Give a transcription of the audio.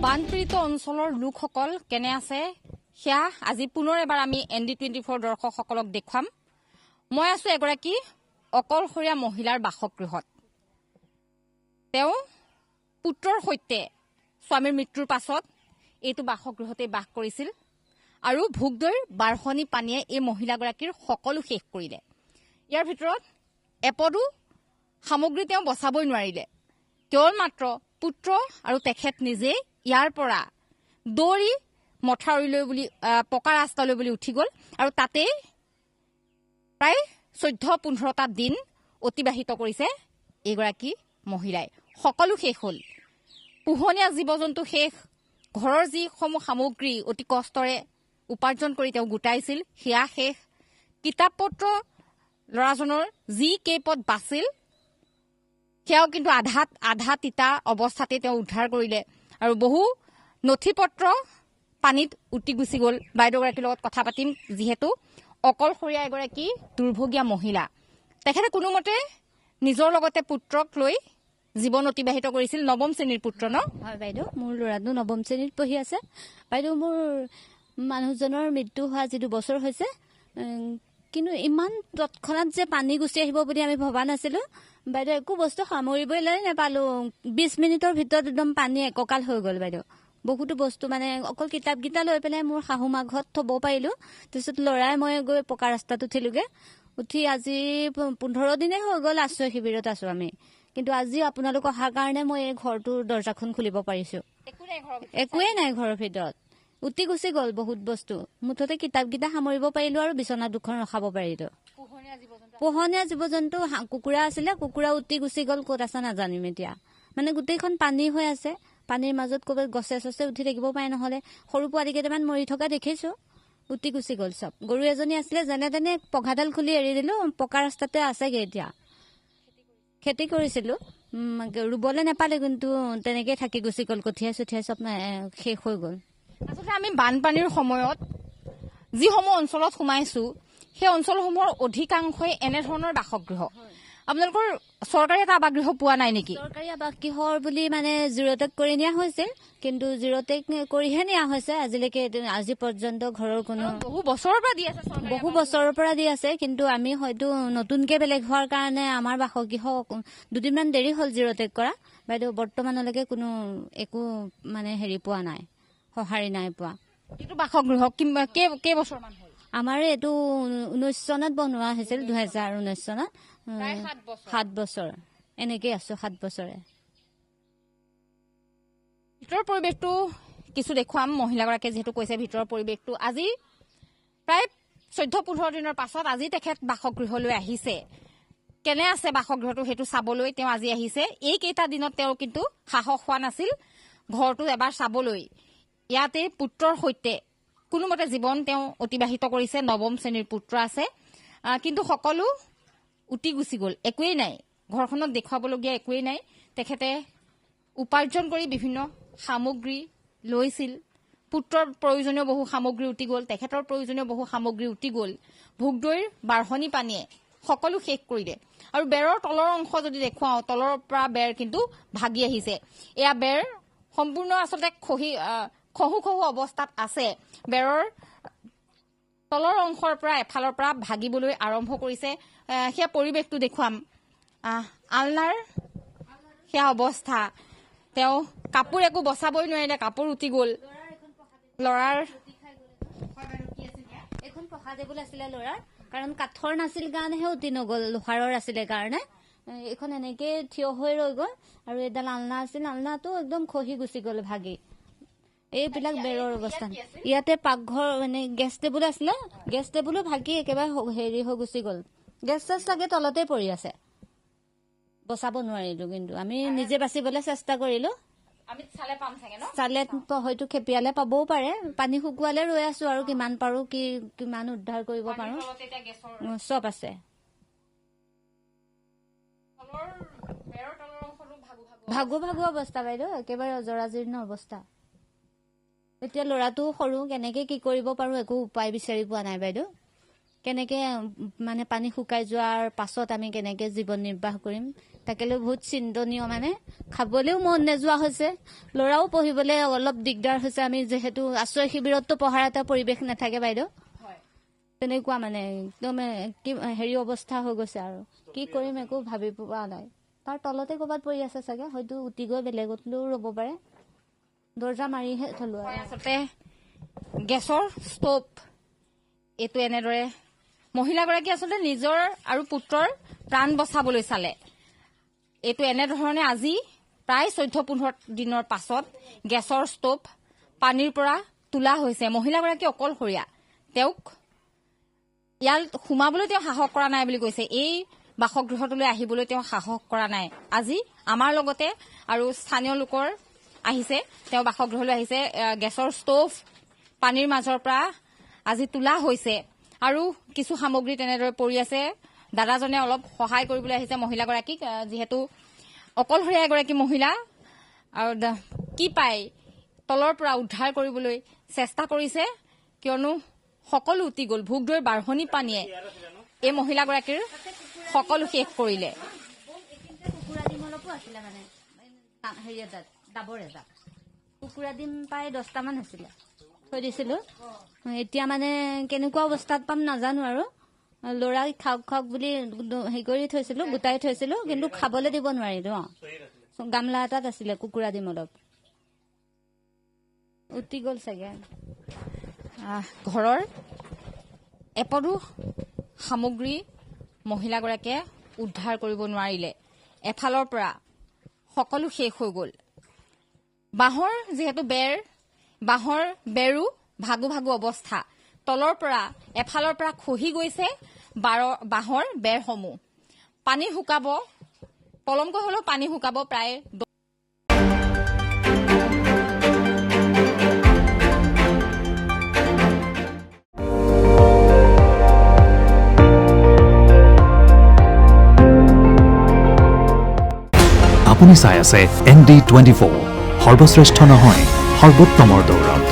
বানপীড়িত অঞ্চলৰ লোকসকল কেনে আছে সেয়া আজি পুনৰ এবাৰ আমি ND24 দৰ্শকসকলক দেখুৱাম। মই আছো এগৰাকী অকলশৰীয়া মহিলাৰ বাসগৃহত। তেওঁ পুত্ৰৰ সৈতে স্বামীৰ মৃত্যুৰ পাছত এইটো বাসগৃহতে বাস কৰিছিল আৰু ভোগদৈৰ বাঢ়নি পানীয়ে এই মহিলাগৰাকীৰ সকলো শেষ কৰিলে। ইয়াৰ ভিতৰত এপদো সামগ্ৰী তেওঁ বচাবই নোৱাৰিলে। কেৱল মাত্ৰ পুত্ৰ আৰু তেখেত নিজে ইয়াৰ পৰা দৌৰি মথাউৰিলৈ বুলি পকা ৰাস্তালৈ বুলি উঠি গ'ল আৰু তাতে প্ৰায় 14-15টা দিন অতিবাহিত কৰিছে এইগৰাকী মহিলাই। সকলো শেষ হ'ল, পোহনীয়া জীৱ জন্তু শেষ, ঘৰৰ যিসমূহ সামগ্ৰী অতি কষ্টৰে উপাৰ্জন কৰি তেওঁ গোটাইছিল সেয়া শেষ, কিতাপ পত্ৰ ল'ৰাজনৰ যি কেইপদ বাছিল সেয়াও কিন্তু আধা তিতা অৱস্থাতে তেওঁ উদ্ধাৰ কৰিলে আৰু বহু নথি পত্ৰ পানীত উটি গুচি গ'ল। বাইদেউগৰাকীৰ লগত কথা পাতিম, যিহেতু অকলশৰীয়া এগৰাকী দুৰ্ভগীয়া মহিলা। তেখেতে কোনোমতে নিজৰ লগতে পুত্ৰক লৈ জীৱন অতিবাহিত কৰিছিল। নৱম শ্ৰেণীৰ পুত্ৰ ন? হয় বাইদেউ, মোৰ ল'ৰাটো নৱম শ্ৰেণীত পঢ়ি আছে। বাইদেউ, মোৰ মানুহজনৰ মৃত্যু হোৱা যিটো বছৰ হৈছে, কিন্তু ইমান তৎক্ষণাত যে পানী গুচি আহিব বুলি আমি ভবা নাছিলো। বাইদেউ, একো বস্তু সামৰিবই নাপালো। 20 মিনিটৰ ভিতৰত একদম পানী এককাল হৈ গ'ল বাইদেউ। বহুতো বস্তু মানে অকল কিতাপকেইটা লৈ পেলাই মোৰ শাহু মা ঘৰত থব পাৰিলো। তাৰপিছত ল'ৰাই মই গৈ পকা ৰাস্তাত উঠিলোগে। উঠি আজি 15 দিনে হৈ গ'ল আশ্ৰয় শিবিৰত আছো আমি। কিন্তু আজি আপোনালোক অহাৰ কাৰণে মই এই ঘৰটোৰ দৰ্জাখন খুলিব পাৰিছো। একোৱেই নাই ঘৰৰ ভিতৰত, উটি গুচি গ'ল বহুত বস্তু। মুঠতে কিতাপকেইটা সামৰিব পাৰিলো আৰু বিচনা দুখন ৰখাব পাৰিলো। পোহনীয়া জীৱ জন্তু কুকুৰা আছিলে, কুকুৰা উটি গুচি গ'ল, ক'ত আছে নাজানিম এতিয়া। মানে গোটেইখন পানী হৈ আছে, পানীৰ মাজত ক'ৰবাত গছে চছে উঠি থাকিব পাৰে, নহলে সৰু পোৱালি কেইটামান মৰি থকা দেখিছো। উটি গুচি গ'ল চব। গৰু এজনী আছিলে, যেনে তেনে পঘাডাল খুলি এৰি দিলো, পকা ৰাস্তাতে আছেগে এতিয়া। খেতি কৰিছিলো, ৰুবলৈ নাপালে, কিন্তু তেনেকে থাকি গুচি গ'ল। কঠিয়াই চঠিয়াই চব শেষ হৈ গ'ল। আচলতে আমি বানপানীৰ সময়ত যিসমূহ অঞ্চলত সোমাইছো সেই অঞ্চলসমূহৰ অধিকাংশই এনেধৰণৰ বাসগৃহ। আপোনালোকৰ চৰকাৰী এটা আৱাসগৃহ পোৱা নাই নেকি? চৰকাৰী আৱাসগৃহৰ বুলি মানে জিৰ'টেক কৰি নিয়া হৈছিল, কিন্তু জিৰ'টেক কৰিহে নিয়া হৈছে। আজি পৰ্যন্ত ঘৰৰ কোনো বহু বছৰৰ পৰা দি আছে, বহু বছৰৰ পৰা দি আছে। কিন্তু আমি হয়তো নতুনকে বেলেগ হোৱাৰ কাৰণে আমাৰ বাসগৃহ 2 দিনমান দেৰি হ'ল জিৰ'টেক কৰা। বাইদেউ, বৰ্তমানলৈকে কোনো একো মানে পোৱা নাই, সঁহাৰি নাই পোৱা। এইটো বাসগৃহ কেইবছৰমান হ'ল? আমাৰ এইটো 19 চনত বনোৱা হৈছিল, 2019 চনত। 7 বছৰ এনেকেই আছো, 7 বছৰে। ভিতৰৰ পৰিৱেশটো কিছু দেখুৱাম। মহিলাগৰাকীয়ে যিহেতু কৈছে ভিতৰৰ পৰিৱেশটো, আজি প্ৰায় 14-15 দিনৰ পাছত আজি তেখেত বাসগৃহলৈ আহিছে। কেনে আছে বাসগৃহটো সেইটো চাবলৈ তেওঁ আজি আহিছে। এইকেইটা দিনত তেওঁ কিন্তু সাহস হোৱা নাছিল ঘৰটো এবাৰ চাবলৈ। ইয়াতে পুত্ৰৰ সৈতে কোনোমতে জীৱন তেওঁ অতিবাহিত কৰিছে। নৱম শ্ৰেণীৰ পুত্ৰ আছে, কিন্তু সকলো উটি গুচি গ'ল, একোৱেই নাই ঘৰখনত দেখুৱাবলগীয়া, একোৱেই নাই। তেখেতে উপাৰ্জন কৰি বিভিন্ন সামগ্ৰী লৈছিল। পুত্ৰৰ প্ৰয়োজনীয় বহু সামগ্ৰী উটি গ'ল, তেখেতৰ প্ৰয়োজনীয় বহু সামগ্ৰী উটি গ'ল। ভোগদৈৰ বাঢ়নি পানীয়ে সকলো শেষ কৰিলে। আৰু বেৰৰ তলৰ অংশ যদি দেখুৱাওঁ, তলৰ পৰা বেৰ কিন্তু ভাগি আহিছে। এয়া বেৰ সম্পূৰ্ণ আচলতে খহু অৱস্থাত আছে। বেৰৰ তলৰ অংশৰ পৰা এফালৰ পৰা ভাগিবলৈ আৰম্ভ কৰিছে। সেয়া পৰিৱেশটো দেখুৱাম। আলনাৰ সেয়া অৱস্থা, তেওঁ কাপোৰ একো বচাবই নোৱাৰিলে, কাপোৰ উটি গ'ল। ল'ৰাৰ এখন পঢ়া টেবুল আছিলে ল'ৰাৰ, কাৰণ কাঠৰ নাছিল কাৰণেহে উটি নগ'ল, লোহাৰৰ আছিলে কাৰণে এইখন এনেকে থিয় হৈ ৰৈ গ'ল। আৰু এডাল আলনা আছিল, আলনাটো একদম খহি গুচি গ'ল ভাগি। এইবিলাক বেৰৰ অৱস্থা। ইয়াতে পাকঘৰ মানে গেছ টেবুল আছিলে, গেছ টেবুলো ভাগি একেবাৰে হৈ গুচি গ'ল। গেছ চেছ চাগে তলতে পৰি আছে, বচাব নোৱাৰিলো। কিন্তু আমি নিজে বাচিবলৈ চেষ্টা কৰিলো। চালে হয়তো খেপিয়ালে পাবও পাৰে। পানী শুকুৱালে ৰৈ আছো আৰু কিমান পাৰো, কিমান উদ্ধাৰ কৰিব পাৰো। চব আছে। ভাগু অৱস্থা বাইদেউ, একেবাৰে অজৰাজীৰ্ণ অৱস্থা। এতিয়া ল'ৰাটো সৰু, কেনেকে কি কৰিব পাৰো একো উপায় বিচাৰি পোৱা নাই বাইদেউ। কেনেকে মানে পানী শুকাই যোৱাৰ পাছত আমি কেনেকে জীৱন নিৰ্বাহ কৰিম তাকে লৈ বহুত চিন্তনীয় মানে খাবলৈও মন নোযোৱা হৈছে ল'ৰাও পঢ়িবলৈ অলপ দিগদাৰ হৈছে আমি যিহেতু আশ্ৰয় শিবিৰততো পঢ়াৰ এটা পৰিৱেশ নাথাকে বাইদেউ তেনেকুৱা মানে একদম কি হেৰি অৱস্থা হৈ গৈছে আৰু কি কৰিম একো ভাবি পোৱা নাই তাৰ তলতে ক'ৰবাত পৰি আছে চাগে হয়তো উটি গৈ বেলেগতলৈও ৰ'ব পাৰে দৰ্জা মাৰিহে থলো আচলতে গেছৰ ষ্টভ এইটো এনেদৰে মহিলাগৰাকী আচলতে নিজৰ আৰু পুত্ৰৰ প্ৰাণ বচাবলৈ চালে এইটো এনেধৰণে আজি প্ৰায় 14-15 দিনৰ পাছত গেছৰ ষ্টভ পানীৰ পৰা তোলা হৈছে মহিলাগৰাকী অকলশৰীয়া তেওঁক ইয়াত সোমাবলৈ তেওঁ সাহস কৰা নাই বুলি কৈছে এই বাসগৃহটোলৈ আহিবলৈ তেওঁ সাহস কৰা নাই আজি আমাৰ লগতে আৰু স্থানীয় লোকৰ আহিছে তেওঁ বাসগৃহলৈ আহিছে গেছৰ ষ্টভ পানীৰ মাজৰ পৰা আজি তোলা হৈছে আৰু কিছু সামগ্ৰী তেনেদৰে পৰি আছে দাদাজনে অলপ সহায় কৰিবলৈ আহিছে মহিলাগৰাকীক যিহেতু অকলশৰীয়া এগৰাকী মহিলা আৰু কি পায় তলৰ পৰা উদ্ধাৰ কৰিবলৈ চেষ্টা কৰিছে কিয়নো সকলো উটি গ'ল ভোগদৈৰ বাঢ়নি পানীয়ে এই মহিলাগৰাকীৰ সকলো শেষ কৰিলে কুকুৰা ডিম প্ৰায় 10টামান আছিলে থৈ দিছিলো এতিয়া মানে কেনেকুৱা অৱস্থাত পাম নাজানো আৰু ল'ৰাক খাওক বুলি হেৰি কৰি থৈছিলো গোটাই থৈছিলো কিন্তু খাবলৈ দিব নোৱাৰিলো গামলা এটাত আছিলে কুকুৰা ডিম অলপ উটি গ'ল চাগে ঘৰৰ এপদো সামগ্ৰী মহিলাগৰাকীয়ে উদ্ধাৰ কৰিব নোৱাৰিলে এফালৰ পৰা সকলো শেষ হৈ গ'ল বাঁহৰ যিহেতু বাঁহৰ বেৰো ভাগু অৱস্থা তলৰ পৰা এফালৰ পৰা খহি গৈছে বাঁহৰ বেৰসমূহ পানী শুকাব পলমকৈ হলেও পানী শুকাব প্ৰায় আপুনি চাই আছে ND24 সৰ্বশ্ৰেষ্ঠ নহয় সৰ্বোত্তমৰ দৌৰত